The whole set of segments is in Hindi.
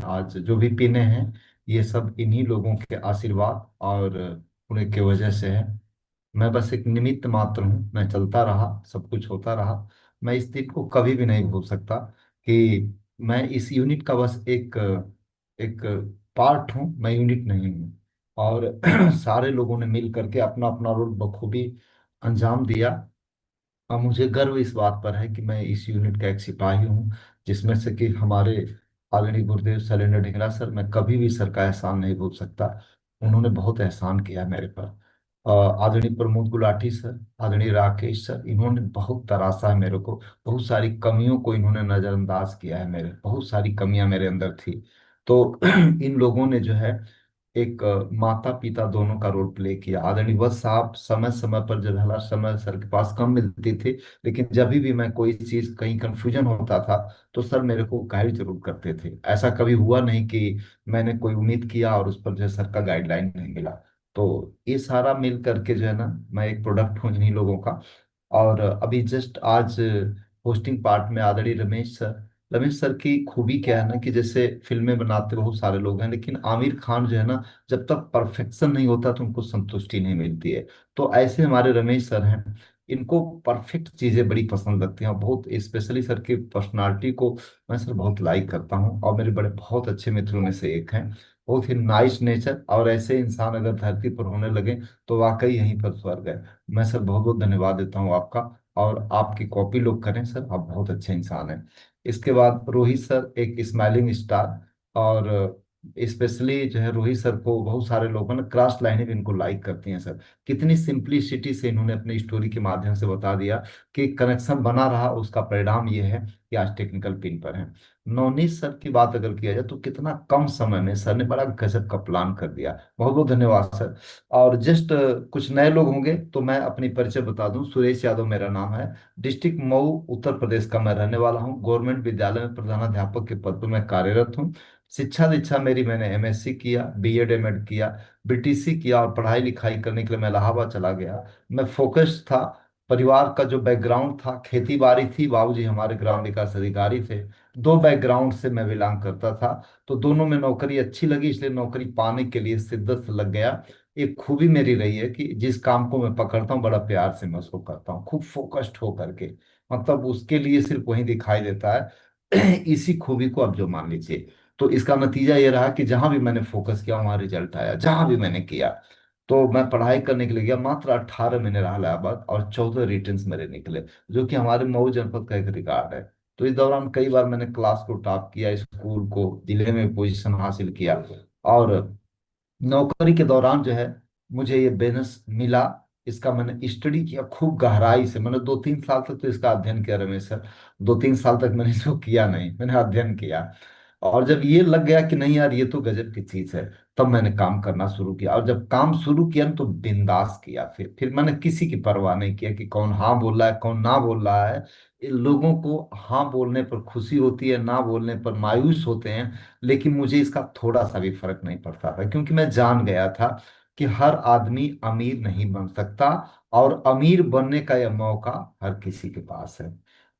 आज जो भी पिने हैं, ये सब इन्हीं लोगों के आशीर्वाद और उन्हीं के वजह से है। मैं बस एक निमित्त मात्र हूँ, मैं चलता रहा, सब कुछ होता रहा। मैं इस दिन को कभी भी नहीं भूल सकता कि मैं इस यूनिट का बस एक एक पार्ट हूँ, मैं यूनिट नहीं हूँ। और सारे लोगों ने मिल करके अपना अपना रोल बखूबी अंजाम दिया। और मुझे गर्व इस बात पर है कि मैं इस यूनिट का एक सिपाही हूँ, जिसमें से कि हमारे आदरणीय गुरुदेव शैलेंद्र ढिंगरा सर, मैं कभी भी सर का एहसान नहीं भूल सकता। उन्होंने बहुत एहसान किया मेरे पर। आदरणीय प्रमोद गुलाटी सर, आदरणीय राकेश सर, इन्होंने बहुत तराशा है मेरे को। बहुत सारी कमियों को इन्होंने नजरअंदाज किया है, मेरे बहुत सारी कमियां मेरे अंदर थी। तो इन लोगों ने जो है एक माता पिता दोनों का रोल प्ले किया। आदरणीय वत्स साहब समय समय पर, जब हला समय सर के पास कम मिलती थी, लेकिन जब भी मैं कोई चीज कहीं कंफ्यूजन होता था तो सर मेरे को गाइड जरूर करते थे। ऐसा कभी हुआ नहीं कि मैंने कोई उम्मीद किया और उस पर जो है सर का गाइडलाइन नहीं मिला। तो ये सारा मिल करके जो है ना, मैं एक प्रोडक्ट हूँ इन्हीं लोगों का। और अभी जस्ट आज होस्टिंग पार्ट में आदरणीय रमेश सर की खूबी क्या है ना, कि जैसे फिल्में बनाते बहुत सारे लोग हैं, लेकिन आमिर खान जो है ना, जब तक परफेक्शन नहीं होता तो उनको संतुष्टि नहीं मिलती है। तो ऐसे हमारे रमेश सर हैं, इनको परफेक्ट चीजें बड़ी पसंद लगती हैं। और बहुत स्पेशली सर की पर्सनालिटी को मैं सर बहुत लाइक करता हूँ, और मेरे बड़े बहुत अच्छे मित्रों में से एक हैं। बहुत ही नाइस नेचर, और ऐसे इंसान अगर धरती पर होने लगे तो वाकई यहीं पर स्वर्ग है। मैं सर बहुत बहुत धन्यवाद देता हूँ आपका। और आपकी कॉपी लोग करें सर, आप बहुत अच्छे इंसान हैं। इसके बाद रोहित सर, एक स्माइलिंग स्टार। और स्पेशली जो है रोहित सर को बहुत सारे लोगों ने क्रॉस लाइनें भी इनको लाइक करती हैं सर। कितनी सिंप्लिसिटी से इन्होंने अपनी स्टोरी के माध्यम से बता दिया कि कनेक्शन बना रहा, उसका परिणाम ये है कि आज टेक्निकल पिन पर है। नवनीत सर की बात अगर किया जाए तो कितना कम समय में सर ने बड़ा गजब का प्लान कर दिया। बहुत बहुत धन्यवाद सर। और जस्ट कुछ नए लोग होंगे तो मैं अपनी परिचय बता दूं। सुरेश यादव मेरा नाम है। डिस्ट्रिक्ट मऊ उत्तर प्रदेश का मैं रहने वाला हूं। गवर्नमेंट विद्यालय में प्रधानाध्यापक के पद पर मैं कार्यरत हूं। शिक्षा दीक्षा मेरी, मैंने एमएससी किया, बीएड एमएड किया, बीटीसी किया, और पढ़ाई लिखाई करने के लिए मैं इलाहाबाद चला गया। मैं फोकस था। परिवार का जो बैकग्राउंड था, खेती बाड़ी थी, बाबूजी हमारे ग्राम विकास अधिकारी थे। दो बैकग्राउंड से मैं बिलोंग करता था। तो दोनों में नौकरी अच्छी लगी, इसलिए नौकरी पाने के लिए शिद्दत से लग गया। एक खूबी मेरी रही है कि जिस काम को मैं पकड़ता हूँ बड़ा प्यार से मैं उसको करता हूँ, खूब फोकस्ड हो करके। मतलब उसके लिए सिर्फ वही दिखाई देता है। इसी खूबी को अब जो मान लीजिए। तो इसका नतीजा ये रहा कि जहां भी मैंने फोकस किया वहां रिजल्ट आया, जहां भी मैंने किया। तो मैं पढ़ाई करने के लिए गया, मात्र 18 महीने रहा इलाहाबाद, और 14 रिटर्न्स मेरे निकले, जो कि हमारे मऊ जनपद का एक रिकॉर्ड है। तो इस दौरान कई बार मैंने क्लास को टॉप किया, स्कूल को, जिले में पोजीशन हासिल किया। और नौकरी के दौरान जो है मुझे ये बोनस मिला। इसका मैंने स्टडी किया खूब गहराई से। मैंने 2-3 साल तक तो इसका अध्ययन किया रमेश सर। 2-3 साल तक मैंने इसको किया नहीं, मैंने अध्ययन किया। और जब ये लग गया कि नहीं यार ये तो गजब की चीज है, तब मैंने काम करना शुरू किया। और जब काम शुरू किया ना, तो बिंदास किया। फिर मैंने किसी की परवाह नहीं किया कि कौन हाँ बोल रहा है कौन ना बोल रहा है। इन लोगों को हाँ बोलने पर खुशी होती है, ना बोलने पर मायूस होते हैं। लेकिन मुझे इसका थोड़ा सा भी फर्क नहीं पड़ता था, क्योंकि मैं जान गया था कि हर आदमी अमीर नहीं बन सकता, और अमीर बनने का यह मौका हर किसी के पास है।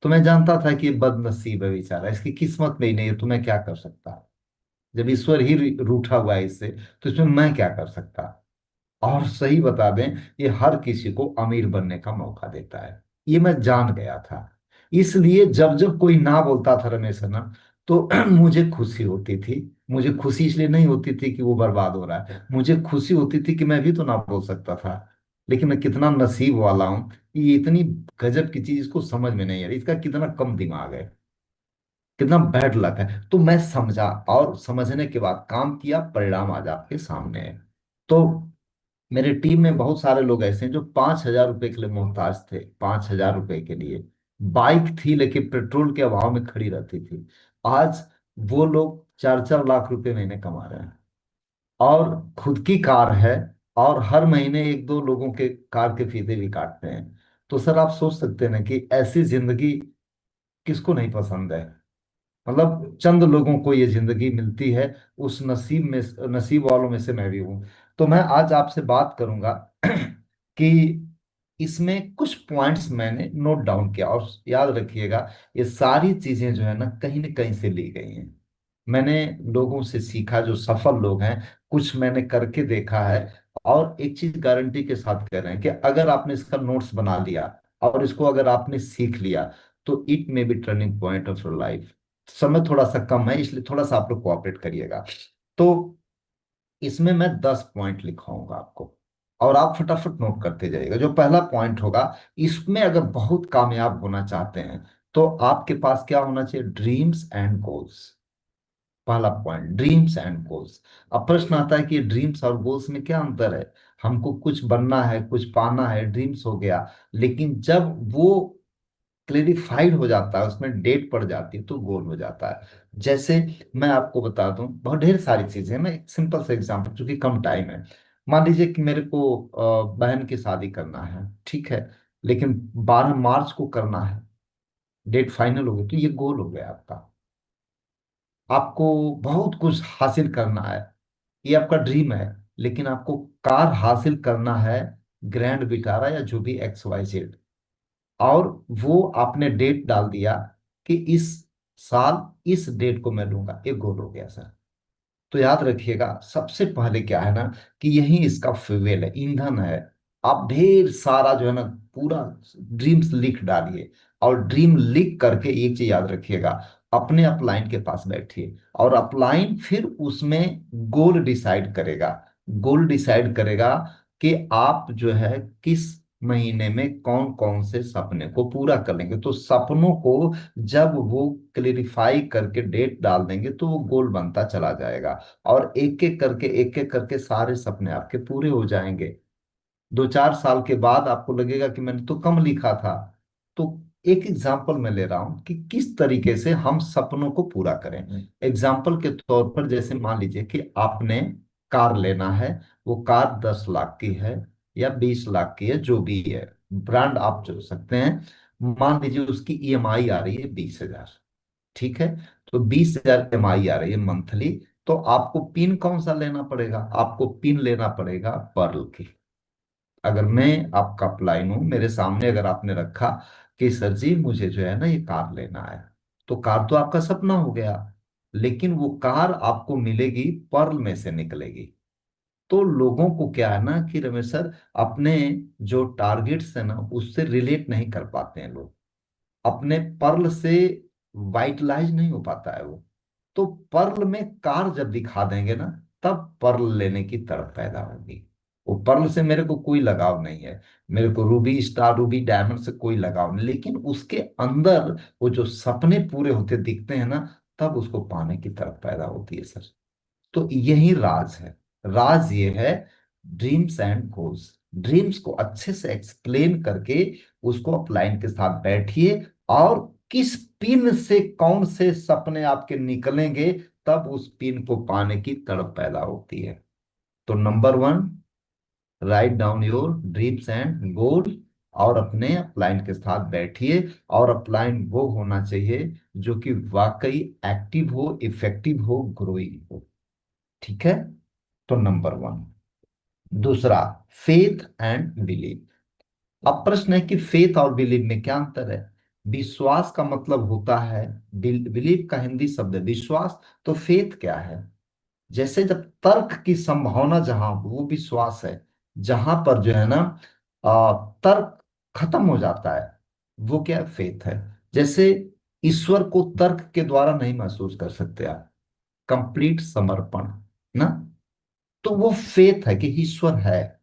तो मैं जानता था कि ये बदनसीब है बेचारा, इसकी किस्मत में ही नहीं है, तो मैं क्या कर सकता। जब ईश्वर ही रूठा हुआ है इससे, तो इसमें मैं क्या कर सकता। और सही बता दें, ये हर किसी को अमीर बनने का मौका देता है, ये मैं जान गया था। इसलिए जब जब कोई ना बोलता था रमेश ना, तो मुझे खुशी होती थी। मुझे खुशी इसलिए नहीं होती थी कि वो बर्बाद हो रहा है, मुझे खुशी होती थी कि मैं भी तो ना बोल सकता था। लेकिन मैं कितना नसीब वाला हूं कि ये इतनी गजब की चीज इसको समझ में नहीं आ रही, इसका कितना कम दिमाग है, कितना बैड लक है। तो मैं समझा, और समझने के बाद काम किया, परिणाम आज आपके सामने है। तो मेरे टीम में बहुत सारे लोग ऐसे हैं जो 5,000 रुपए के लिए मोहताज थे, 5,000 रुपए के लिए। बाइक थी लेकिन पेट्रोल के अभाव में खड़ी रहती थी। आज वो लोग 4-4 लाख रुपए महीने कमा रहे हैं, और खुद की कार है, और हर महीने एक दो लोगों के कार के फीते भी काटते हैं। तो सर आप सोच सकते हैं ना कि ऐसी जिंदगी किसको नहीं पसंद है। मतलब चंद लोगों को ये जिंदगी मिलती है, उस नसीब में, नसीब वालों में से मैं भी हूं। तो मैं आज आपसे बात करूंगा कि इसमें कुछ पॉइंट्स मैंने नोट डाउन किया, और याद रखिएगा ये सारी चीजें जो है ना कहीं से ली गई हैं। मैंने लोगों से सीखा जो सफल लोग हैं, कुछ मैंने करके देखा है। और एक चीज गारंटी के साथ कह रहे हैं कि अगर आपने इसका नोट्स बना लिया और इसको अगर आपने सीख लिया, तो it may be turning point of your life. समय थोड़ा सा कम है, इसलिए थोड़ा सा आप लोग कोऑपरेट करिएगा। तो इसमें मैं 10 पॉइंट लिखाऊंगा आपको, और आप फटाफट नोट करते जाइएगा। जो पहला पॉइंट होगा, इसमें अगर बहुत कामयाब होना चाहते हैं तो आपके पास क्या होना चाहिए? Dreams and goals. पहला पॉइंट, ड्रीम्स एंड गोल्स। अब प्रश्न आता है कि ड्रीम्स और गोल्स में क्या अंतर है? हमको कुछ बनना है, कुछ पाना है, ड्रीम्स हो गया। लेकिन जब वो क्लेरिफाइड हो जाता है, उसमें डेट पड़ जाती है, तो गोल हो जाता है। जैसे मैं आपको बता दूं, बहुत ढेर सारी चीजें हैं। मैं एक सिंपल सा एग्जांपल, चूंकि कम टाइम है। मान लीजिए कि मेरे को बहन की शादी करना है, ठीक है, लेकिन 12 मार्च को करना है, डेट फाइनल हो गई, तो ये गोल हो गया आपका। आपको बहुत कुछ हासिल करना है, ये आपका ड्रीम है। लेकिन आपको कार हासिल करना है, ग्रैंड विटारा या जो भी XYZ, और वो आपने डेट डाल दिया कि इस साल इस डेट को मैं लूंगा, एक गोल हो गया सर। तो याद रखिएगा, सबसे पहले क्या है ना, कि यही इसका फ्यूल है, ईंधन है। आप ढेर सारा जो है ना, पूरा ड्रीम्स लिख डालिए। और ड्रीम लिख करके एक चीज याद रखिएगा, अपने अपलाइन के पास बैठिए, और अपलाइन फिर उसमें गोल डिसाइड करेगा। गोल डिसाइड करेगा कि आप जो है किस महीने में कौन कौन से सपने को पूरा कर लेंगे। तो सपनों को जब वो क्लेरिफाई करके डेट डाल देंगे, तो वो गोल बनता चला जाएगा। और एक एक करके सारे सपने आपके पूरे हो जाएंगे। 2-4 साल के बाद आपको लगेगा कि मैंने तो कम लिखा था। तो एक एग्जाम्पल मैं ले रहा हूं कि किस तरीके से हम सपनों को पूरा करें। एग्जाम्पल के तौर पर, जैसे मान लीजिए कि आपने कार लेना है। वो कार 10 लाख की है या 20 लाख की है, जो भी है, ब्रांड आप चुन सकते हैं। मान लीजिए उसकी EMI आ रही है 20,000, ठीक है। तो 20,000 EMI आ रही है मंथली। तो आपको पिन कौन सा लेना पड़ेगा? आपको पिन लेना पड़ेगा पर्ल की। अगर मैं आपका अपलाइन हूं, मेरे सामने अगर आपने रखा कि सर जी मुझे जो है ना ये कार लेना है, तो कार तो आपका सपना हो गया। लेकिन वो कार आपको मिलेगी, पर्ल में से निकलेगी। तो लोगों को क्या है ना कि रमेश सर, अपने जो टारगेट्स है ना उससे रिलेट नहीं कर पाते हैं लोग, अपने पर्ल से वाइटलाइज नहीं हो पाता है वो। तो पर्ल में कार जब दिखा देंगे ना, तब पर्ल लेने की तड़प पैदा होगी। वो पर्ल से मेरे को कोई लगाव नहीं है, मेरे को रूबी स्टार, रूबी डायमंड से कोई लगाव नहीं, लेकिन उसके अंदर वो जो सपने पूरे होते दिखते हैं ना, तब उसको पाने की तड़प पैदा होती है सर। तो यही राज है। राज ये है, ड्रीम्स एंड गोल्स। ड्रीम्स को अच्छे से एक्सप्लेन करके उसको अपलाइन के साथ बैठिए, और किस पिन से कौन से सपने आपके निकलेंगे, तब उस पिन को पाने की तड़प पैदा होती है। तो number 1, write down your dreams and goal, और अपने अपलाइन के साथ बैठिए। और अपलाइन वो होना चाहिए जो कि वाकई एक्टिव हो, इफेक्टिव हो, ग्रोइंग हो। ठीक है। तो नंबर 1। दूसरा, फेथ एंड बिलीव। अब प्रश्न है कि फेथ और बिलीव में क्या अंतर है? विश्वास का मतलब होता है, बिलीव का हिंदी शब्द है विश्वास। तो फेथ क्या है? जैसे जब तर्क की संभावना जहां हो, वो विश्वास है। जहां पर जो है ना तर्क खत्म हो जाता है, वो क्या फेथ है। जैसे ईश्वर को तर्क के द्वारा नहीं महसूस कर सकते आप, कंप्लीट समर्पण ना। तो वो फेथ है कि ईश्वर है।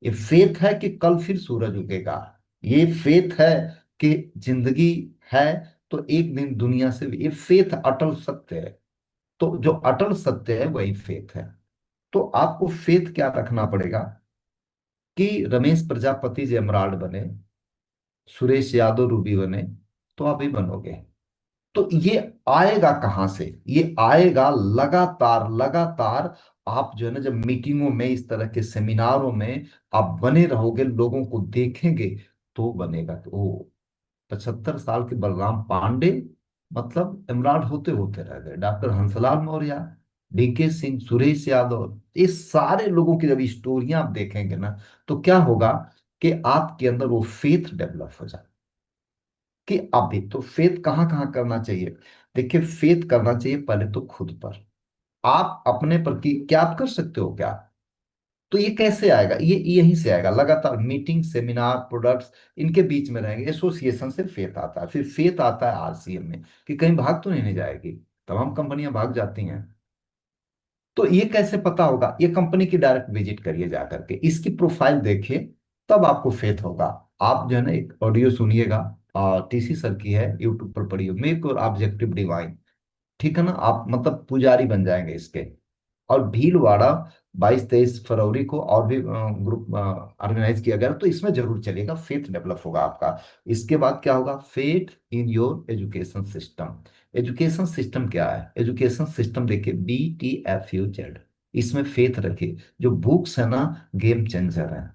ये फेथ है कि कल फिर सूरज उगेगा। ये फेथ है कि जिंदगी है, तो एक दिन दुनिया से भी, ये फेथ अटल सत्य है। तो जो अटल सत्य है वही फेथ है। तो आपको फेथ क्या रखना पड़ेगा कि रमेश प्रजापति जी एमराल्ड बने, सुरेश यादव रूबी बने, तो आप भी बनोगे। तो ये आएगा कहां से? ये आएगा लगातार लगातार। आप जो है ना, जब मीटिंगों में, इस तरह के सेमिनारों में आप बने रहोगे, लोगों को देखेंगे, तो बनेगा। तो ओ, 75 साल के बलराम पांडे मतलब इमरान होते होते रह गए। डॉक्टर हंसलाल मौर्य, DK सिंह, सुरेश यादव, ये सारे लोगों की जब स्टोरियां आप देखेंगे ना, तो क्या होगा कि आपके अंदर वो फेथ डेवलप हो जाए कि आप भी। तो फेथ कहाँ कहाँ करना चाहिए? देखिए, फेथ करना चाहिए पहले तो खुद पर। आप अपने पर की क्या आप कर सकते हो क्या? तो ये कैसे आएगा? ये यहीं से आएगा, लगातार मीटिंग, सेमिनार, प्रोडक्ट्स, इनके बीच में रहेंगे, एसोसिएशन से फेथ आता है। फिर फेथ आता है आरसीएम में, कि कहीं भाग तो नहीं जाएगी। तमाम कंपनियां भाग जाती हैं। तो ये कैसे पता होगा? ये कंपनी की डायरेक्ट विजिट करिए जा करके, इसकी प्रोफाइल देखिए, तब आपको फेथ होगा। आप जो है ना एक ऑडियो सुनिएगा, टीसी सर की है, यूट्यूब पर पढ़िए, मेक योर ऑब्जेक्टिव डिवाइन। ठीक है ना? आप मतलब पुजारी बन जाएंगे इसके। और भीलवाड़ा 22-23 फरवरी को और भी ग्रुप ऑर्गेनाइज किया गया, तो इसमें जरूर चलिएगा, फेथ डेवलप होगा आपका। इसके बाद क्या होगा? Faith in your education system. Education system क्या है? एजुकेशन सिस्टम देखिए, BTFUZ, इसमें फेथ रखिए। जो बुक्स है ना, गेम चेंजर है।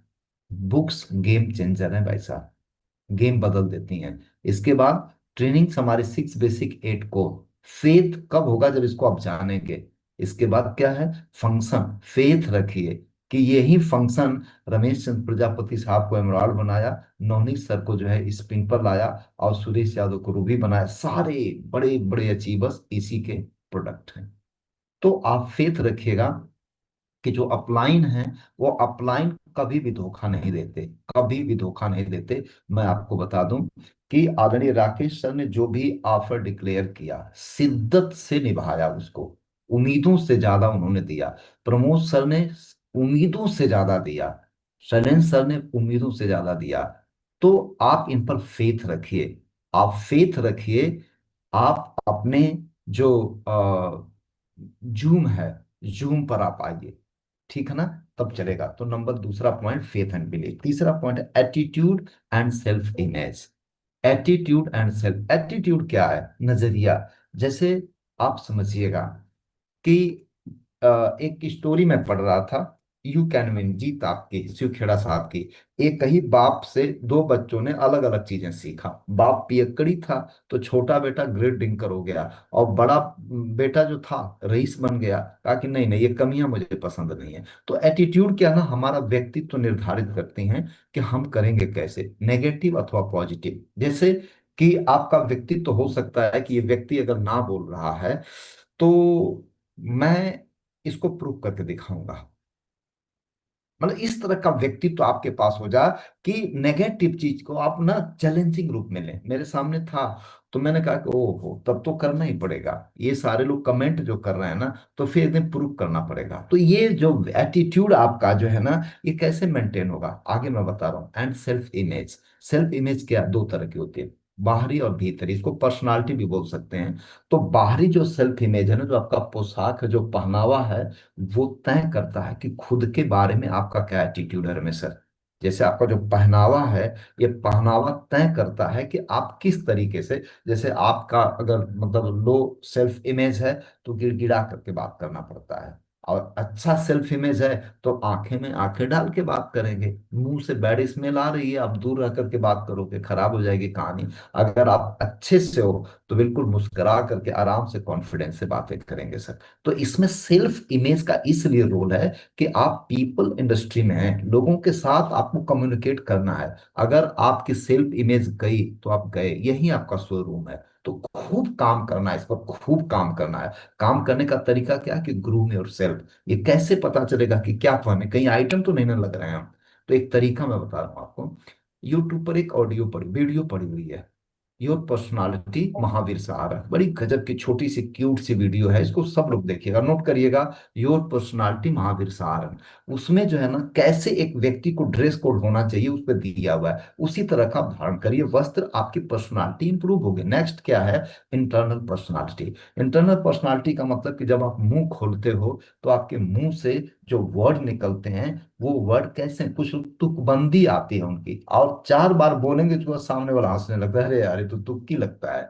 बुक्स गेम चेंजर है भाई साहब, गेम बदल देती हैं। इसके बाद ट्रेनिंग्स हमारे 6 बेसिक 8 को। फेथ कब होगा? जब इसको आप जानेंगे। इसके बाद क्या है? फंक्शन। फेथ रखिए कि यही फंक्शन रमेश चंद्र प्रजापति साहब को एमराल्ड बनाया, नवनीत सर को जो है स्पिन पर लाया, और सुरेश यादव को रूबी बनाया। सारे बड़े बड़े अचीवर्स इसी के प्रोडक्ट हैं। तो आप फेथ रखिएगा कि जो अपलाइन है, वो अपलाइन कभी भी धोखा नहीं देते, कभी भी धोखा नहीं देते। मैं आपको बता दूं कि आदरणीय राकेश सर ने जो भी ऑफर डिक्लेयर किया, शिद्दत से निभाया उसको। उम्मीदों से ज्यादा उन्होंने दिया। प्रमोद सर ने उम्मीदों से ज्यादा दिया। शैलेंद्र सर ने उम्मीदों से ज्यादा दिया। तो आप इन पर फेथ रखिए। आप फेथ रखिए। आप अपने जो जूम है, जूम पर आप आइए। ठीक है ना? तब चलेगा। तो नंबर दूसरा पॉइंट फेथ एंड बिलीफ। तीसरा पॉइंट है attitude and self image. Attitude and self, attitude क्या है? नजरिया। जैसे आप समझिएगा कि एक स्टोरी में पढ़ रहा था, यू कैन विन, जीत आपकी, शिव खेड़ा साहब की। एक ही बाप से दो बच्चों ने अलग अलग चीजें सीखा। बाप पियक्कड़ी था, तो छोटा बेटा ग्रेट डिंकर हो गया, और बड़ा बेटा जो था रईस बन गया। कहा कि नहीं नहीं, ये कमियां मुझे पसंद नहीं है। तो एटीट्यूड क्या ना, हमारा व्यक्तित्व निर्धारित करते हैं कि हम करेंगे कैसे, नेगेटिव अथवा पॉजिटिव। जैसे कि आपका व्यक्तित्व हो सकता है कि ये व्यक्ति अगर ना बोल रहा है, तो मैं इसको प्रूव करके दिखाऊंगा। मतलब इस तरह का व्यक्तित्व आपके पास हो जाए कि नेगेटिव चीज को आप ना चैलेंजिंग रूप में लें। मेरे सामने था, तो मैंने कहा कि ओहो, तब तो करना ही पड़ेगा। ये सारे लोग कमेंट जो कर रहे हैं ना, तो फिर इन्हें प्रूव करना पड़ेगा। तो ये जो एटीट्यूड आपका जो है ना, ये कैसे मेंटेन होगा, आगे मैं बता रहा हूँ। And self image. Self image क्या, दो तरह की होती है, बाहरी और भीतरी। इसको पर्सनालिटी भी बोल सकते हैं। तो बाहरी जो सेल्फ इमेज है ना, जो आपका पोशाक है, जो पहनावा है, वो तय करता है कि खुद के बारे में आपका क्या एटीट्यूड है रमेश सर। जैसे आपका जो पहनावा है, ये पहनावा तय करता है कि आप किस तरीके से, जैसे आपका अगर मतलब लो सेल्फ इमेज है, तो गिड़गिड़ा करके बात करना पड़ता है। और अच्छा सेल्फ इमेज है, तो आंखें में आंखें डाल के बात करेंगे। मुंह से बैड स्मेल आ रही है, आप दूर रह करके बात करोगे, खराब हो जाएगी कहानी। अगर आप अच्छे से हो, तो बिल्कुल मुस्कुरा करके आराम से कॉन्फिडेंस से बातें करेंगे सर। तो इसमें सेल्फ इमेज का इसलिए रोल है कि आप पीपल इंडस्ट्री में हैं, लोगों के साथ आपको कम्युनिकेट करना है। अगर आपकी सेल्फ इमेज गई, तो आप गए, यही आपका शोरूम है। तो खूब काम करना है, इस पर खूब काम करना है। काम करने का तरीका क्या है? कि ग्रूम योरसेल्फ। ये कैसे पता चलेगा कि क्या पहने, कहीं आइटम तो नहीं ना लग रहे हैं हम? तो एक तरीका मैं बता रहा हूँ आपको। यूट्यूब पर एक ऑडियो पड़ी, वीडियो पड़ी हुई है, योर पर्सनालिटी महावीर सहारा। बड़ी गजब की छोटी सी क्यूट सी वीडियो है, इसको सब लोग देखिएगा, नोट करिएगा। योर पर्सनालिटी महावीर सहारा। उसमें जो है ना, कैसे एक व्यक्ति को ड्रेस कोड होना चाहिए उस पर दिया हुआ है। उसी तरह का आप धारण करिए वस्त्र, आपकी पर्सनालिटी इंप्रूव होगी। नेक्स्ट क्या है? Internal personality. इंटरनल पर्सनालिटी का मतलब कि जब आप मुंह खोलते हो, तो आपके मुंह से जो वर्ड निकलते हैं, वो वर्ड कैसे, कुछ तुकबंदी आती है उनकी, और 4 बार बोलेंगे तो सामने वाला हंसने लगता है, अरे यार ये तो तुक्की लगता है।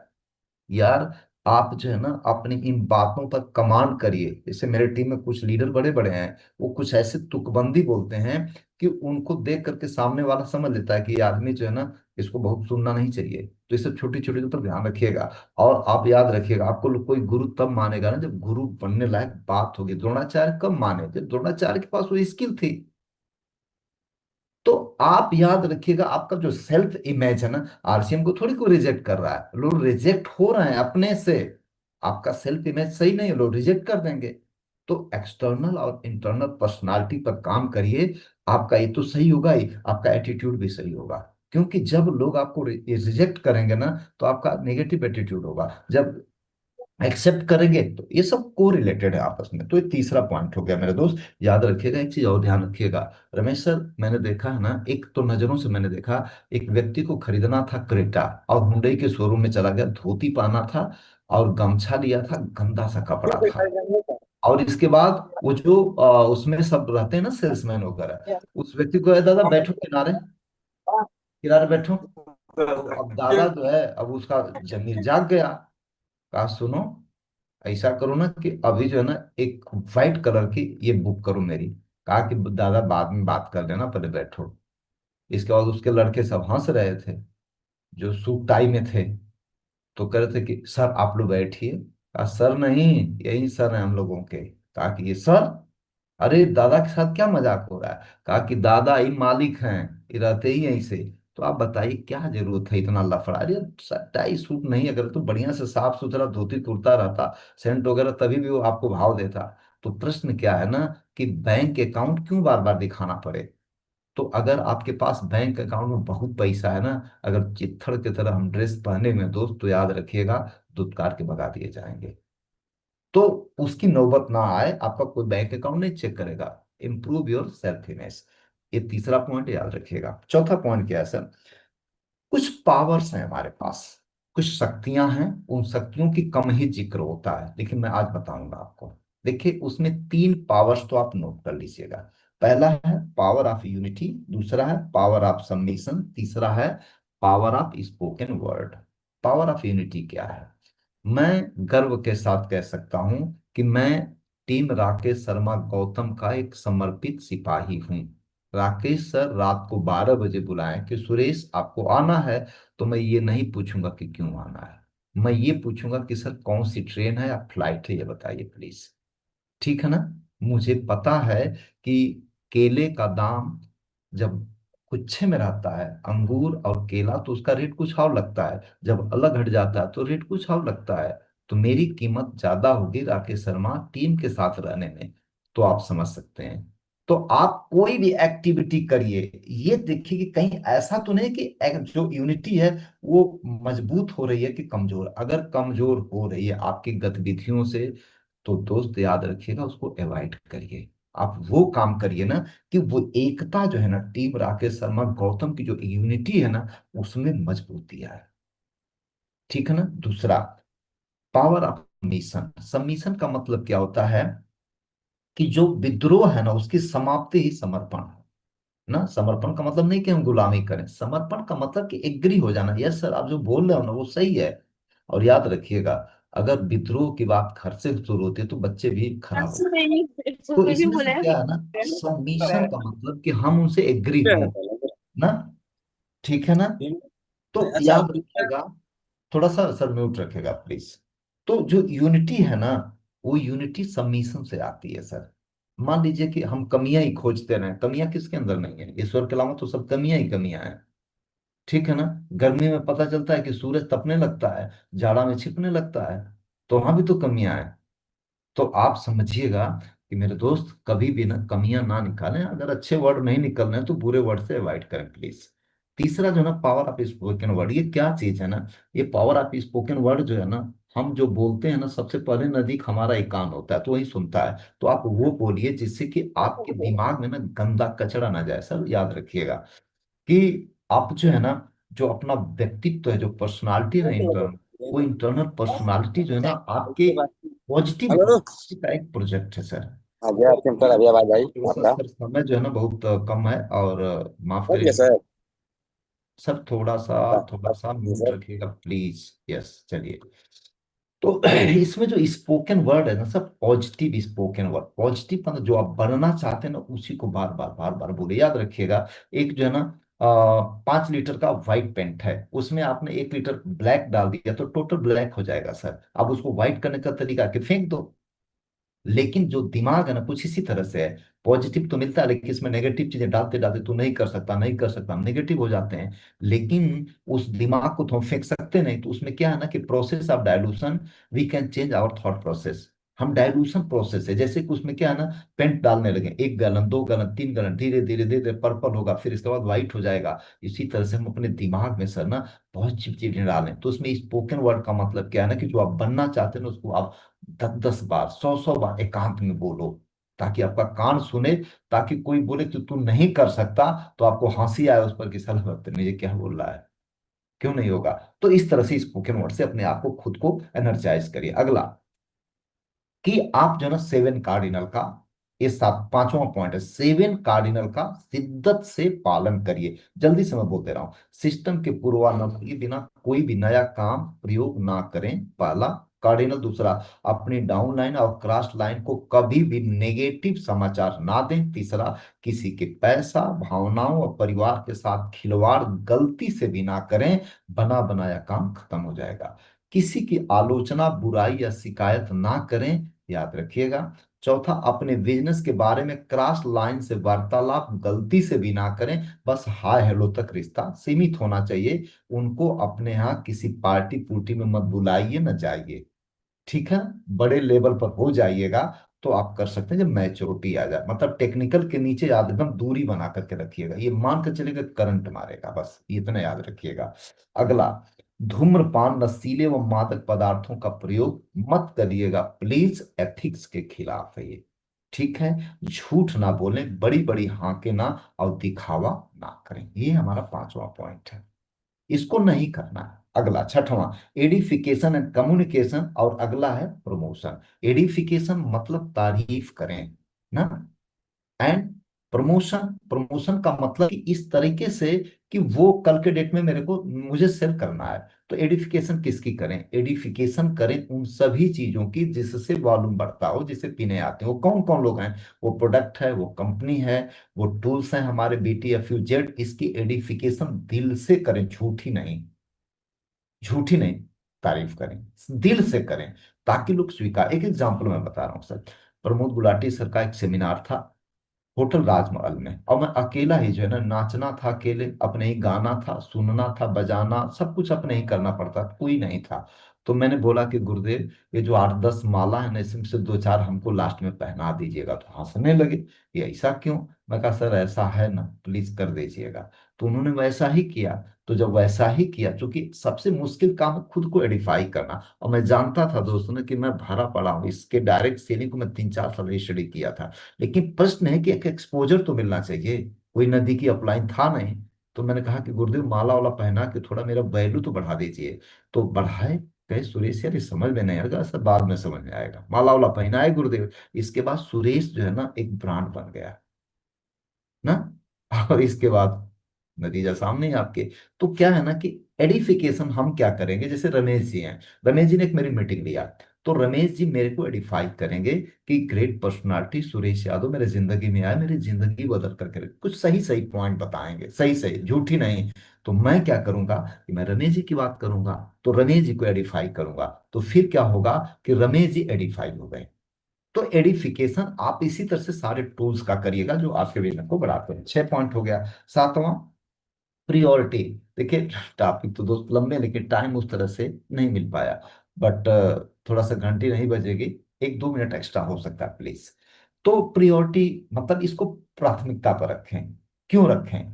यार, आप जो है ना, अपनी इन बातों पर कमांड करिए। जैसे मेरे टीम में कुछ लीडर बड़े बड़े हैं, वो कुछ ऐसे तुकबंदी बोलते हैं कि उनको देख करके सामने वाला समझ लेता है कि ये आदमी जो है ना, इसको बहुत सुनना नहीं चाहिए। तो ये सब छोटी छोटी पर ध्यान रखिएगा। और आप याद रखिएगा, आपको कोई गुरु तब मानेगा ना, जब गुरु बनने लायक बात होगी। द्रोणाचार्य कब माने? जब द्रोणाचार्य के पास वो स्किल थी। तो आप याद रखिएगा, आपका जो सेल्फ इमेज है ना, आरसीएम को थोड़ी कोई रिजेक्ट कर रहा है, लोग रिजेक्ट हो रहे हैं अपने से। आपका सेल्फ इमेज सही नहीं है, लोग रिजेक्ट कर देंगे। तो एक्सटर्नल और इंटरनल पर्सनालिटी पर काम करिए। आपका ये तो सही होगा ही, आपका एटीट्यूड भी सही होगा। क्योंकि जब लोग आपको रिजेक्ट करेंगे ना, तो आपका नेगेटिव एटीट्यूड होगा। जब एक्सेप्ट करेंगे, तो ये सब को रिलेटेड है आपस में। तो ये तीसरा पॉइंट हो गया मेरे दोस्त। याद रखिएगा, एक चीज और ध्यान रखिएगा। रमेश सर, मैंने देखा है ना, एक तो नजरों से मैंने देखा, एक व्यक्ति को खरीदना था क्रेटा, और हुंडई के शोरूम में चला गया, धोती पहना था और गमछा लिया था, गंदा सा कपड़ा था। और इसके बाद वो जो उसमें सब रहते हैं ना, सेल्समैन वगैरह, उस व्यक्ति को, "ए दादा बैठो किनारे, किनारे बैठो।" तो अब दादा जो है, अब उसका जमीर जाग गया। कहा, "सुनो, ऐसा करो ना कि अभी जो है ना, एक वाइट कलर की ये बुक करो मेरी।" कहा कि दादा बाद में बात कर लेना, पहले बैठो। इसके बाद उसके लड़के सब हंस रहे थे, जो सूट टाई में थे। तो कह रहे थे कि सर आप लोग बैठिए। कहा, सर नहीं, यही सर है हम लोगों के। कहा कि ये सर, अरे दादा के साथ क्या मजाक हो रहा है। कहा कि दादा ही मालिक हैं, ये रहते ही यहीं से। तो आप बताइए क्या जरूरत है इतना लफड़ा। अरे टाई सूट नहीं, अगर तो बढ़िया से साफ सुथरा धोती कुर्ता रहता, सेंट वगैरह, तभी भी वो आपको भाव देता। तो प्रश्न क्या है ना, कि बैंक अकाउंट क्यों बार बार दिखाना पड़े। तो अगर आपके पास बैंक अकाउंट में बहुत पैसा है ना, अगर चित्थड़ की तरह हम ड्रेस पहने में दोस्त, तो याद रखिएगा, दुत्कार के भगा दिए जाएंगे। तो उसकी नौबत ना आए, आपका कोई बैंक अकाउंट नहीं चेक करेगा। Improve your self image. ये तीसरा पॉइंट याद रखिएगा। चौथा पॉइंट क्या है सर? कुछ पावर्स हैं हमारे पास, कुछ शक्तियां हैं, उन शक्तियों की कम ही जिक्र होता है, लेकिन मैं आज बताऊंगा आपको। देखिए, उसमें तीन पावर्स तो आप नोट कर लीजिएगा। पहला है पावर ऑफ यूनिटी, दूसरा है पावर ऑफ सबमिशन, तीसरा है power of spoken word. Power of unity क्या है? मैं गर्व के साथ कह सकता हूं कि मैं टीम राकेश शर्मा गौतम का एक समर्पित सिपाही हूं। राकेश सर रात को 12 बजे बुलाएं कि सुरेश आपको आना है, तो मैं ये नहीं पूछूंगा कि क्यों आना है, मैं ये पूछूंगा कि सर कौन सी ट्रेन है या फ्लाइट है, ये बताइए प्लीज। ठीक है ना? मुझे पता है कि केले का दाम जब गुच्छे में रहता है, अंगूर और केला, तो उसका रेट कुछ और लगता है, जब अलग हट जाता है तो रेट कुछ और लगता है। तो मेरी कीमत ज्यादा होगी राकेश शर्मा टीम के साथ रहने में। तो आप समझ सकते हैं। तो आप कोई भी एक्टिविटी करिए, ये देखिए कि कहीं ऐसा तो नहीं कि जो यूनिटी है वो मजबूत हो रही है कि कमजोर। अगर कमजोर हो रही है आपकी गतिविधियों से, तो दोस्त याद रखिएगा, उसको अवॉइड करिए। आप वो काम करिए ना, कि वो एकता जो है ना, टीम राकेश शर्मा गौतम की जो यूनिटी है ना, उसमें मजबूती आए। ठीक है ना? दूसरा, पावर ऑफ मिशन। सबमिशन का मतलब क्या होता है? कि जो विद्रोह है ना, उसकी समाप्ति ही समर्पण है। ना, समर्पण का मतलब नहीं कि हम गुलामी करें, समर्पण का मतलब कि एग्री हो जाना, यस सर आप जो बोल रहे हो ना वो सही है। और याद रखिएगा, अगर विद्रोह की बात घर से शुरू होती है तो बच्चे भी खराब होते हैं। तो इसमें से क्या है ना, सबमिशन का मतलब कि हम उनसे एग्री हों। ना, ठीक है ना? तो अच्छा। याद रखिएगा, थोड़ा सा सर म्यूट रखेगा प्लीज। तो जो यूनिटी है ना, वो यूनिटी सबमिशन से आती है सर। मान लीजिए कि हम कमियां ही खोजते रहे, कमियां किसके अंदर नहीं है? ईश्वर के अलावा तो सब कमियां ही कमियां हैं। ठीक है ना? गर्मी में पता चलता है कि सूरज तपने लगता है, जाड़ा में छिपने लगता है, तो वहां भी तो कमियां हैं। तो आप समझिएगा कि मेरे दोस्त, कभी भी ना कमियां ना निकालें। अगर अच्छे वर्ड नहीं निकल रहे हैं तो बुरे वर्ड से अवॉइड करें प्लीज। तीसरा जो है ना, पावर ऑफ स्पोकन वर्ड, ये क्या चीज है ना, ये पावर ऑफ स्पोकन वर्ड जो है ना, हम जो बोलते हैं ना, सबसे पहले नजदीक हमारा एक कान होता है, तो वही सुनता है। तो आप वो बोलिए जिससे कि आपके दिमाग में ना गंदा कचरा ना जाए। सर याद रखिएगा कि आप जो है ना, जो अपना व्यक्तित्व है, जो पर्सनालिटी है ना इंटरनल, वो इंटरनल पर्सनालिटी जो है ना आपके पॉजिटिव हेलो। का एक प्रोजेक्ट है सर। हाँ गया सिंपल, अभी आवाज आई थोड़ा सा आपका। सर समय जो है ना बहुत कम है, और माफ हो गया करिएगा सर। सर, थोड़ा सा जी म्यूट सर। रखिएगा प्लीज। यस, चलिए। तो इसमें जो स्पोकन वर्ड है ना सब, पॉजिटिव स्पोकन वर्ड, पॉजिटिव मतलब जो आप बनना चाहते हैं ना, उसी को बार बार बोले। याद रखिएगा, एक जो है ना 5 लीटर का व्हाइट पेंट है, उसमें आपने 1 लीटर ब्लैक डाल दिया तो टोटल ब्लैक हो जाएगा सर। अब उसको व्हाइट करने का तरीका कि फेंक दो। लेकिन जो दिमाग है ना कुछ इसी तरह से है। पॉजिटिव तो मिलता है, लेकिन इसमें नेगेटिव चीजें डालते डालते तू नहीं कर सकता, नहीं कर सकता, हम नेगेटिव हो जाते हैं। लेकिन उस दिमाग को तो हम फेंक सकते नहीं। तो उसमें क्या है ना कि process of dilution, we can change our thought process. हम डायलूशन प्रोसेस है, जैसे कि उसमें क्या है ना, पेंट डालने लगे, 1 गैलन 2 गैलन 3 गैलन, धीरे धीरे धीरे धीरे पर्पल होगा, फिर इसके बाद व्हाइट हो जाएगा। इसी तरह से हम अपने दिमाग में सर ना बहुत सी चीजें डालें। तो उसमें स्पोकन वर्ड का मतलब क्या है ना कि जो आप बनना चाहते हैं ना उसको आप 10 10 बार 100 100 बार एकांत में बोलो, ताकि आपका कान सुने। ताकि कोई बोले कि तू नहीं कर सकता, तो आपको हंसी आए उस पर कि साला बदतमीज ये क्या बोल रहा है। क्यों नहीं होगा? तो इस तरह से स्पोकन वर्ड से अपने आप को खुद को एनर्जाइज करिए। अगला कि आप जो ना 7 कार्डिनल का, ये सात पांचवा पॉइंट है, 7 कार्डिनल का शिद्दत से पालन करिए। जल्दी से मैं बोलते रहा हूं। सिस्टम के पूर्वानुमान के बिना कोई भी नया काम प्रयोग ना करें, पहला कार्डिनल। दूसरा, अपनी डाउन लाइन और क्रॉस लाइन को कभी भी नेगेटिव समाचार ना दें। तीसरा, किसी के पैसा, भावनाओं और परिवार के साथ खिलवाड़ गलती से भी ना करें, बना बनाया काम खत्म हो जाएगा। किसी की आलोचना, बुराई या शिकायत ना करें, याद रखिएगा। चौथा, अपने बिजनेस के बारे में क्रॉस लाइन से वार्तालाप गलती से भी ना करें। बस हाय हेलो तक रिश्ता सीमित होना चाहिए। उनको अपने यहाँ किसी पार्टी पुर्टी में मत बुलाइए, न जाइए। ठीक है? बड़े लेवल पर हो जाइएगा तो आप कर सकते हैं जब मैच्योरिटी आ जाए। मतलब टेक्निकल के नीचे याद एकदम दूरी बना करके रखिएगा, ये मान कर चलेगा करंट मारेगा, बस इतना याद रखिएगा। अगला, धूम्रपान, नशीले व मादक पदार्थों का प्रयोग मत करिएगा प्लीज, एथिक्स के खिलाफ है ये। ठीक है? झूठ ना बोलें, बड़ी बड़ी हाके ना, और दिखावा ना करें। ये हमारा पांचवा पॉइंट है, इसको नहीं करना है। अगला छठवां, एडिफिकेशन एंड कम्युनिकेशन, और अगला है प्रमोशन। एडिफिकेशन मतलब तारीफ करें ना, एंड प्रमोशन, प्रमोशन का मतलब कि इस तरीके से कि वो कल के डेट में मेरे को मुझे सेल करना है। तो एडिफिकेशन किसकी करें? एडिफिकेशन करें उन सभी चीजों की जिससे वॉल्यूम बढ़ता हो, जिसे पीने आते हैं। वो कौन कौन लोग हैं? वो प्रोडक्ट है, वो कंपनी है, वो टूल्स हैं हमारे BTFUZ। इसकी एडिफिकेशन दिल से करें, झूठी नहीं, झूठी नहीं, तारीफ करें, दिल से करें, ताकि लोग स्वीकार। एक एग्जांपल मैं बता रहा हूँ सर। प्रमोद गुलाटी सर का एक सेमिनार था होटल राजमहल में, और मैं अकेला ही जो है ना, नाचना था अकेले, अपने ही गाना था, सुनना था, बजाना, सब कुछ अपने ही करना पड़ता, कोई नहीं था। तो मैंने बोला कि गुरुदेव, ये जो 8 10 माला है ना, इसमें से 2 4 हमको लास्ट में पहना दीजिएगा। तो हंसने लगे, ये ऐसा क्यों? मैं कहा सर ऐसा है ना, प्लीज कर दीजिएगा। तो उन्होंने वैसा ही किया। तो जब वैसा ही किया, क्योंकि सबसे मुश्किल काम है खुद को एडिफाई करना, और मैं जानता था दोस्तों ने कि मैं भरा पड़ा हूँ इसके, डायरेक्ट सेलिंग को मैं 3 4 साल स्टडी किया था। लेकिन प्रश्न है कि एक एक्सपोजर तो मिलना चाहिए। कोई नदी की अपलाइन था नहीं। तो मैंने कहा कि गुरुदेव माला वाला पहना के थोड़ा मेरा वैल्यू तो बढ़ा दीजिए। तो बढ़ाए। कहे सुरेश यार ये समझ में नहीं आएगा, सब बाद में समझ में आएगा। माला वाला पहना है गुरुदेव, इसके बाद सुरेश जो है ना एक ब्रांड बन गया ना। और इसके बाद नतीजा सामने है आपके। तो क्या है ना कि एडिफिकेशन हम क्या करेंगे, जैसे रमेश जी हैं, रमेश जी ने एक मेरी मीटिंग लिया। तो रमेश जी मेरे को एडिफाई करेंगे कि ग्रेट पर्सनालिटी सुरेश यादव मेरे जिंदगी में आए, मेरी जिंदगी बदल करके रखे। कुछ सही सही पॉइंट बताएंगे, सही सही, झूठी नहीं। तो मैं क्या करूंगा कि मैं रमेश जी की बात करूंगा, तो रमेश जी को एडिफाई करूंगा। तो फिर क्या होगा कि रमेश जी एडिफाई हो गए। तो एडिफिकेशन आप इसी तरह से सारे टूल्स का करिएगा जो आपके बिजनेस को बढ़ाते हैं। 6 पॉइंट हो गया। सातवां, प्रियोरिटी। देखिए टॉपिक तो दोस्त लंबे, लेकिन टाइम उस तरह से नहीं मिल पाया। बट थोड़ा सा घंटी नहीं बजेगी, 1 2 मिनट एक्स्ट्रा हो सकता है प्लीज। तो प्रियोरिटी मतलब इसको प्राथमिकता पर रखें। क्यों रखें?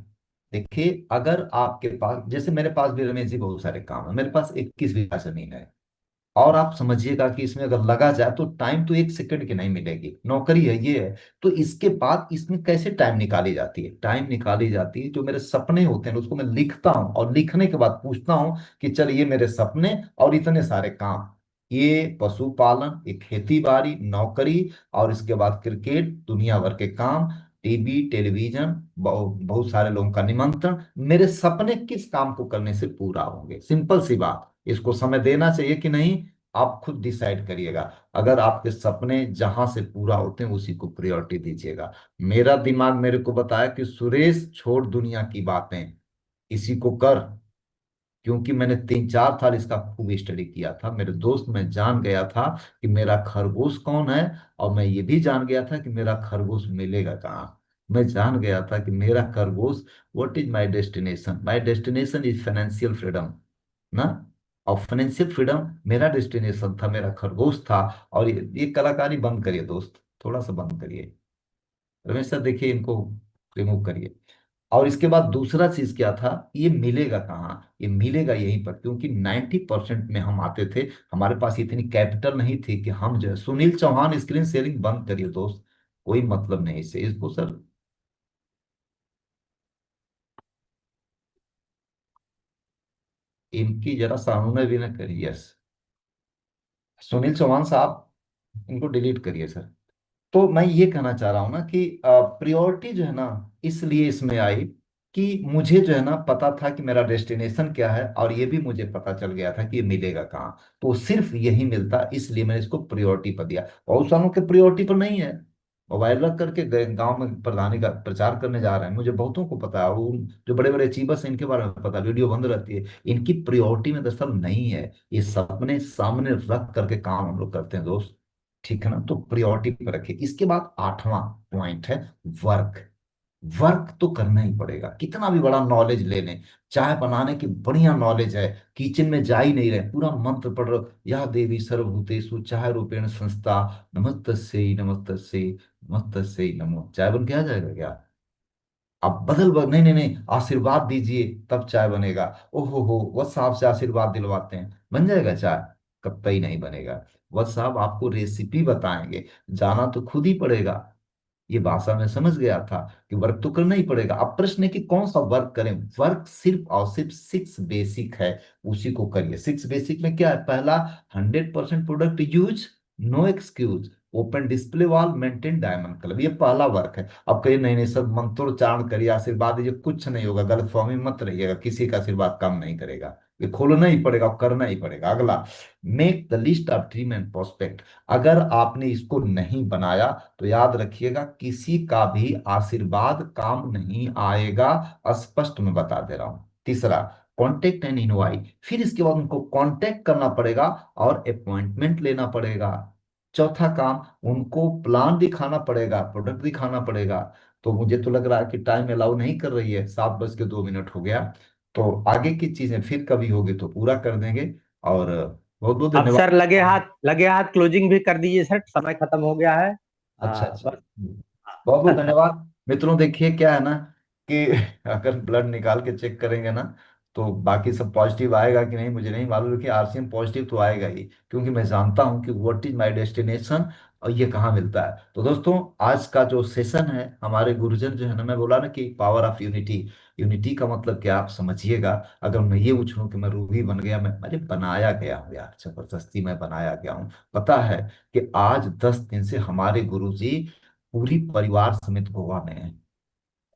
देखिए अगर आपके पास, जैसे मेरे पास भी रमेश जी बहुत सारे काम है, मेरे पास 21 बीघा जमीन है, और आप समझिएगा कि इसमें अगर लगा जाए तो टाइम तो 1 सेकंड की नहीं मिलेगी, नौकरी है ये है। तो इसके बाद इसमें कैसे टाइम निकाली जाती है? टाइम निकाली जाती है, जो मेरे सपने होते हैं उसको मैं लिखता हूँ, और लिखने के बाद पूछता हूँ कि चल ये मेरे सपने और इतने सारे काम, ये पशुपालन, ये खेती बाड़ी, नौकरी, और इसके बाद क्रिकेट, दुनिया भर के काम, टीवी टेलीविजन, बहुत सारे लोगों का निमंत्रण, मेरे सपने किस काम को करने से पूरा होंगे? सिंपल सी बात। इसको समय देना चाहिए कि नहीं, आप खुद डिसाइड करिएगा। अगर आपके सपने जहां से पूरा होते हैं उसी को प्रायोरिटी दीजिएगा। मेरा दिमाग मेरे को बताया कि सुरेश छोड़ दुनिया की बातें, इसी को कर। क्योंकि मैंने 3 4 साल इसका खूब स्टडी किया था मेरे दोस्त। मैं जान गया था कि मेरा खरगोश कौन है, और मैं ये भी जान गया था कि मेरा खरगोश मिलेगा कहाँ। मैं जान गया था कि मेरा खरगोश, what is my destination is financial freedom ना। और फाइनेंशियल फ्रीडम मेरा डेस्टिनेशन था, मेरा खरगोश था। और ये कलाकारी बंद करिए दोस्त, थोड़ा सा बंद करिए। रमेश सर देखिए, इनको रिमूव करिए। और इसके बाद दूसरा चीज क्या था, ये मिलेगा कहाँ? ये मिलेगा यहीं पर, क्योंकि 90% में हम आते थे। हमारे पास इतनी कैपिटल नहीं थी कि हम जो है, सुनील चौहान स्क्रीन शेयरिंग बंद करिए दोस्त, कोई मतलब नहीं इससे, इसको सर इनकी जरा सामने भी ना करिए। यस, सुनील चौहान साहब इनको डिलीट करिए सर। तो मैं ये कहना चाह रहा हूँ ना कि प्रियोरिटी जो है ना, इसलिए इसमें आई कि मुझे जो है ना पता था कि मेरा डेस्टिनेशन क्या है, और ये भी मुझे पता चल गया था कि ये मिलेगा कहाँ। तो सिर्फ यही मिलता, इसलिए मैंने इसको प्रियोरिटी पर दिया। बहुत सालों के प्रियोरिटी पर नहीं है। मोबाइल रख करके गए गांव में प्रधानी का प्रचार करने जा रहे हैं, मुझे बहुतों को पता है। वो जो बड़े बड़े अचीवर्स हैं इनके बारे में पता, वीडियो बंद रहती है। इनकी प्रियोरिटी में दरअसल नहीं है। ये सपने सामने रख करके काम हम लोग करते हैं दोस्त। ठीक है ना, तो प्रायोरिटी पर रखिए। इसके बाद 8वां पॉइंट है वर्क। वर्क तो करना ही पड़ेगा, कितना भी बड़ा नॉलेज ले लें। चाय बनाने की बढ़िया नॉलेज है, किचन में जा ही नहीं रहे, पूरा मंत्र पढ़ रहे हो, या देवी सर्वभूतेषु चाय रूपेण संस्था, नमस्तस्यै नमस्तस्यै नमस्तस्यै नमो, चाय बन के आ जाएगा क्या? आप नहीं नहीं नहीं, आशीर्वाद दीजिए तब चाय बनेगा। ओहो हो, वह साहब से आशीर्वाद दिलवाते हैं, बन जाएगा चाय? कतई नहीं बनेगा। वह साहब आपको रेसिपी बताएंगे, जाना तो खुद ही पड़ेगा। ये भाषा में समझ गया था कि वर्क तो करना ही पड़ेगा। अब प्रश्न है कि कौन सा वर्क करें। वर्क सिर्फ और सिर्फ 6 बेसिक है, उसी को करिए। 6 बेसिक में क्या है? पहला, 100% product use, no excuse, open display wall, maintain diamond club, ये पहला वर्क है। अब कहिए नहीं नहीं सर मंत्रोच्चारण करिए, आशीर्वाद दीजिए, कुछ नहीं होगा, गलतफहमी मत रहिएगा, किसी का आशीर्वाद काम नहीं करेगा। ये खोलना ही पड़ेगा और करना ही पड़ेगा। अगला, make the list of dream and prospect. अगर आपने इसको नहीं बनाया तो याद रखिएगा, किसी का भी आशीर्वाद काम नहीं आएगा, स्पष्ट मैं बता दे रहा हूं। तीसरा, कॉन्टेक्ट एंड इनवाइट, फिर इसके बाद उनको कांटेक्ट करना पड़ेगा और अपॉइंटमेंट लेना पड़ेगा। चौथा काम, उनको प्लान दिखाना पड़ेगा, प्रोडक्ट दिखाना पड़ेगा। तो मुझे तो लग रहा है कि टाइम अलाउ नहीं कर रही है, 7:02 हो गया। तो आगे की चीजें फिर कभी होगी तो पूरा कर देंगे। और बहुत बहुत अब धन्यवाद। सर लगे हाथ क्लोजिंग भी कर दीजिए सर, समय खत्म हो गया है। अच्छा अच्छा, बस। बहुत बहुत हाँ। धन्यवाद। मित्रों देखिए क्या है ना कि अगर ब्लड निकाल के चेक करेंगे ना, तो बाकी सब पॉजिटिव आएगा कि नहीं मुझे नहीं मालूम, कि आरसीएम पॉजिटिव तो आएगा ही, क्योंकि मैं जानता हूं कि व्हाट इज माय डेस्टिनेशन और ये कहाँ मिलता है। तो दोस्तों, आज का जो सेशन है, हमारे गुरुजन जो है ना, मैं बोला ना कि पावर ऑफ यूनिटी। यूनिटी का मतलब क्या आप समझिएगा। अगर मैं ये उछलूं कि मैं रूही बन गया, मैं बनाया गया हूँ यार, जबरदस्ती मैं बनाया गया हूँ। पता है कि आज 10 दिन से हमारे गुरुजी पूरी परिवार समेत गोवा में है।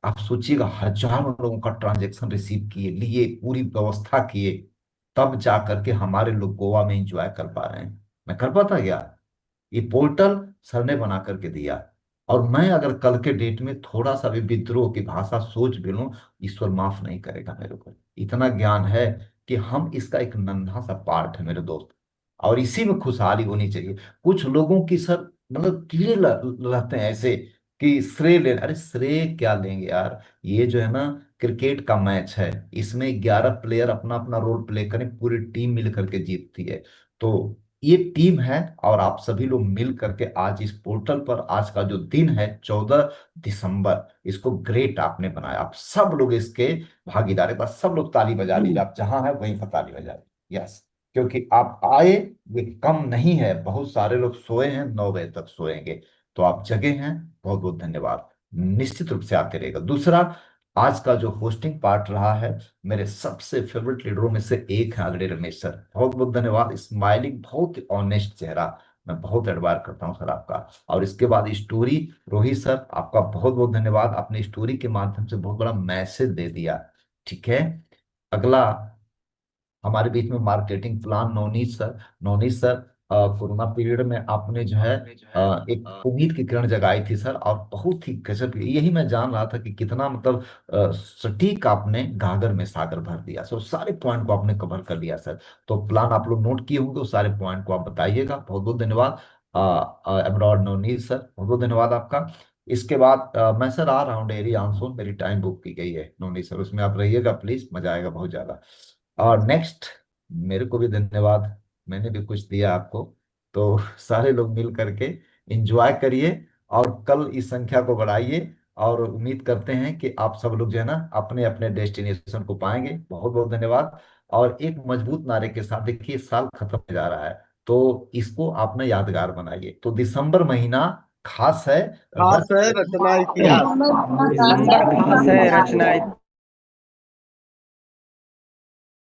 आप सोचिएगा, हजारों लोगों का ट्रांजैक्शन रिसीव किए, लिए, पूरी व्यवस्था किए, तब जा करके हमारे लोग गोवा में एंजॉय कर पा रहे हैं। मैं कर पाता क्या? ये पोर्टल सर ने बना करके दिया। और मैं अगर कल के डेट में थोड़ा सा भी विद्रोह की भाषा सोच भी लूं, ईश्वर माफ नहीं करेगा मेरे को। इतना ज्ञान है कि हम इसका एक नन्हा सा पार्ट है मेरे दोस्त, और इसी में खुशहाली होनी चाहिए। कुछ लोगों की सर मतलब कीड़े रहते हैं ऐसे कि श्रेय ले, अरे श्रेय क्या लेंगे यार। ये जो है ना, क्रिकेट का मैच है, इसमें 11 प्लेयर अपना अपना रोल प्ले करें, पूरी टीम मिल करके जीतती है। तो ये टीम है, और आप सभी लोग मिल करके आज इस पोर्टल पर, आज का जो दिन है 14 दिसंबर, इसको ग्रेट आपने बनाया। आप सब लोग इसके भागीदार हैं। बस सब लोग ताली बजा लीजिए, आप जहां है वहीं पर ताली बजा लीजिए। यस, क्योंकि आप आए, ये कम नहीं है। बहुत सारे लोग सोए हैं, 9 बजे तक सोएंगे, तो आप जगे हैं। बहुत बहुत धन्यवाद, निश्चित रूप से आते रहेगा। दूसरा, आज का जो होस्टिंग पार्ट रहा है, मेरे सबसे फेवरेट लीडरों में से एक है आदरणीय रमेश सर। बहुत बहुत धन्यवाद, स्माइलिंग, बहुत ही ऑनेस्ट चेहरा, मैं बहुत एडमायर करता हूं सर आपका। और इसके बाद स्टोरी, रोहित सर आपका बहुत बहुत धन्यवाद, आपने स्टोरी के माध्यम से बहुत बड़ा मैसेज दे दिया। ठीक है। अगला हमारे बीच में marketing plan, Navneet sir. Navneet sir corona period में आपने जो है एक उम्मीद की किरण जगाई थी सर, और बहुत ही गजब की- यही मैं जान रहा था कि कितना मतलब सटीक आपने गागर में सागर भर दिया सर, सारे पॉइंट को आपने कवर कर लिया सर। तो प्लान आप लोग नोट किए होंगे, उस सारे पॉइंट को आप बताइएगा। बहुत बहुत धन्यवाद एमरॉड नवनीत सर, बहुत बहुत धन्यवाद आपका। इसके बाद मैं सर आ रहा हूँ डेयरी आनसोन, मेरी टाइम बुक की गई है नवनीत सर, उसमें आप रहिएगा प्लीज, मजा आएगा बहुत ज्यादा। और नेक्स्ट, मेरे को भी धन्यवाद, मैंने भी कुछ दिया आपको। तो सारे लोग मिल करके एंजॉय करिए, और कल इस संख्या को बढ़ाइए, और उम्मीद करते हैं कि आप सब लोग जो है ना अपने अपने डेस्टिनेशन को पाएंगे। बहुत बहुत धन्यवाद। और एक मजबूत नारे के साथ, देखिए साल खत्म हो जा रहा है, तो इसको आप ना यादगार बनाइए। तो दिसंबर महीना खास है, खास रच है रचना इतिहास। दिसंबर खास है रचना